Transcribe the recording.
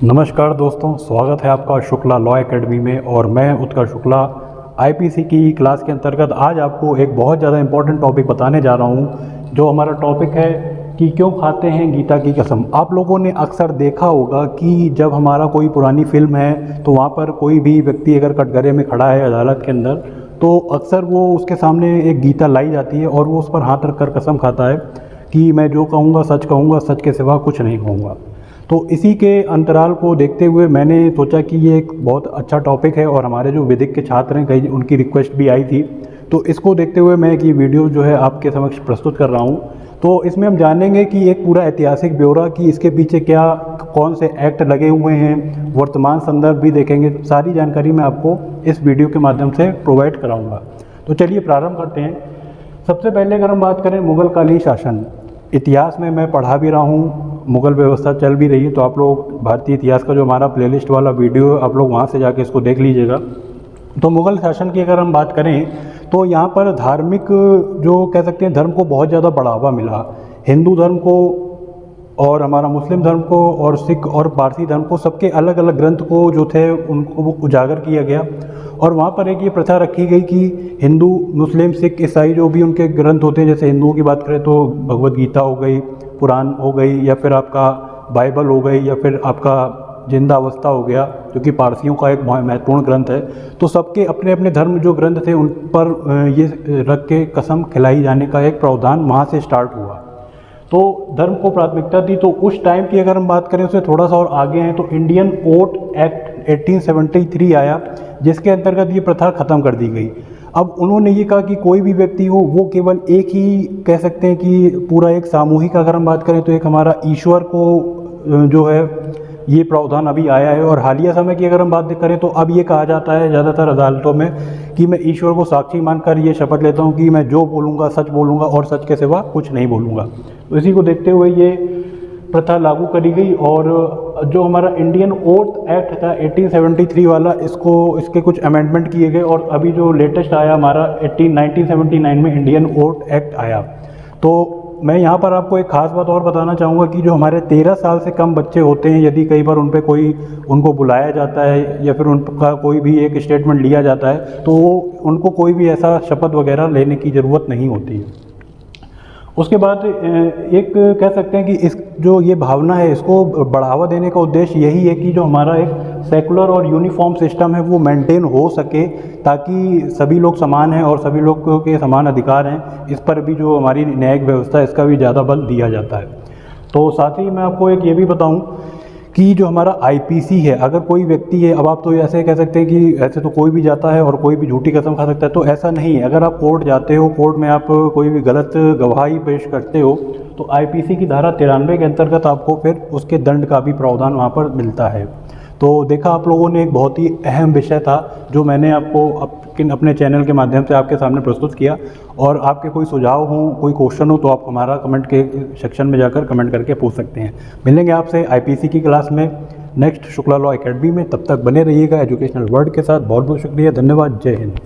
नमस्कार दोस्तों, स्वागत है आपका शुक्ला लॉ एकेडमी में। और मैं उत्कर्ष शुक्ला आईपीसी की क्लास के अंतर्गत आज आपको एक बहुत ज़्यादा इम्पोर्टेंट टॉपिक बताने जा रहा हूं। जो हमारा टॉपिक है कि क्यों खाते हैं गीता की कसम। आप लोगों ने अक्सर देखा होगा कि जब हमारा कोई पुरानी फिल्म है तो वहाँ पर कोई भी व्यक्ति अगर कटघरे में खड़ा है अदालत के अंदर, तो अक्सर वो उसके सामने एक गीता लाई जाती है और वो उस पर हाथ रख कर कसम खाता है कि मैं जो कहूँगा, सच के सिवा कुछ नहीं कहूँगा। तो इसी के अंतराल को देखते हुए मैंने सोचा कि ये एक बहुत अच्छा टॉपिक है और हमारे जो वैदिक के छात्र हैं कई उनकी रिक्वेस्ट भी आई थी, तो इसको देखते हुए मैं एक ये वीडियो जो है आपके समक्ष प्रस्तुत कर रहा हूँ। तो इसमें हम जानेंगे कि एक पूरा ऐतिहासिक ब्यौरा कि इसके पीछे क्या कौन से एक्ट लगे हुए हैं, वर्तमान संदर्भ भी देखेंगे। सारी जानकारी मैं आपको इस वीडियो के माध्यम से प्रोवाइड कराऊँगा। तो चलिए प्रारंभ करते हैं। सबसे पहले अगर हम बात करें मुग़ल कालीन शासन, इतिहास में मैं पढ़ा भी रहा हूँ, मुग़ल व्यवस्था चल भी रही है, तो आप लोग भारतीय इतिहास का जो हमारा प्लेलिस्ट वाला वीडियो है आप लोग वहाँ से जाके इसको देख लीजिएगा। तो मुग़ल शासन की अगर हम बात करें तो यहाँ पर धार्मिक जो कह सकते हैं धर्म को बहुत ज़्यादा बढ़ावा मिला। हिंदू धर्म को और हमारा मुस्लिम धर्म को और सिख और पारसी धर्म को, सबके अलग अलग ग्रंथ को जो थे उनको वो उजागर किया गया। और वहाँ पर एक ये प्रथा रखी गई कि हिंदू, मुस्लिम, सिख, ईसाई जो भी उनके ग्रंथ होते हैं, जैसे हिंदुओं की बात करें तो भगवद गीता हो गई, पुराण हो गई, या फिर आपका बाइबल हो गई, या फिर आपका जिंदा अवस्था हो गया जो कि पारसियों का एक महत्वपूर्ण ग्रंथ है। तो सबके अपने अपने धर्म जो ग्रंथ थे उन पर ये रख के कसम खिलाई जाने का एक प्रावधान वहाँ से स्टार्ट हुआ। तो धर्म को प्राथमिकता दी। तो उस टाइम की अगर हम बात करें उससे थोड़ा सा और आगे हैं तो इंडियन ओट एक्ट 1873 आया, जिसके अंतर्गत ये प्रथा ख़त्म कर दी गई। अब उन्होंने ये कहा कि कोई भी व्यक्ति हो वो केवल एक ही कह सकते हैं कि पूरा एक सामूहिक अगर हम बात करें तो एक हमारा ईश्वर को जो है ये प्रावधान अभी आया है। और हालिया समय की अगर हम बात करें तो अब ये कहा जाता है ज़्यादातर अदालतों में कि मैं ईश्वर को साक्षी मानकर ये शपथ लेता हूँ कि मैं जो बोलूँगा सच बोलूँगा और सच के सिवा कुछ नहीं बोलूँगा। तो इसी को देखते हुए ये प्रथा लागू करी गई। और जो हमारा इंडियन ओथ एक्ट था 1873 वाला, इसके कुछ अमेंडमेंट किए गए और अभी जो लेटेस्ट आया हमारा 1979 में इंडियन ओथ एक्ट आया। तो मैं यहाँ पर आपको एक ख़ास बात और बताना चाहूँगा कि जो हमारे 13 साल से कम बच्चे होते हैं, यदि कई बार उनको बुलाया जाता है या फिर उनका कोई भी एक स्टेटमेंट लिया जाता है तो उनको कोई भी ऐसा शपथ वगैरह लेने की ज़रूरत नहीं होती है। उसके बाद एक कह सकते हैं कि इस जो ये भावना है इसको बढ़ावा देने का उद्देश्य यही है कि जो हमारा एक सेकुलर और यूनिफॉर्म सिस्टम है वो मेंटेन हो सके, ताकि सभी लोग समान हैं और सभी लोगों के समान अधिकार हैं। इस पर भी जो हमारी न्यायिक व्यवस्था है इसका भी ज़्यादा बल दिया जाता है। तो साथ ही मैं आपको एक ये भी बताऊं कि जो हमारा आईपीसी है, अगर कोई व्यक्ति है, अब आप तो ऐसे कह सकते हैं कि ऐसे तो कोई भी जाता है और कोई भी झूठी कसम खा सकता है, तो ऐसा नहीं है। अगर आप कोर्ट जाते हो, कोर्ट में आप कोई भी गलत गवाही पेश करते हो तो आईपीसी की धारा 93 के अंतर्गत आपको फिर उसके दंड का भी प्रावधान वहाँ पर मिलता है। तो देखा आप लोगों ने, एक बहुत ही अहम विषय था जो मैंने आपको अपने चैनल के माध्यम से आपके सामने प्रस्तुत किया। और आपके कोई सुझाव हो, कोई क्वेश्चन हो तो आप हमारा कमेंट के सेक्शन में जाकर कमेंट करके पूछ सकते हैं। मिलेंगे आपसे आईपीसी की क्लास में नेक्स्ट शुक्ला लॉ एकेडमी में। तब तक बने रहिएगा एजुकेशनल वर्ल्ड के साथ। बहुत बहुत शुक्रिया, धन्यवाद, जय हिंद।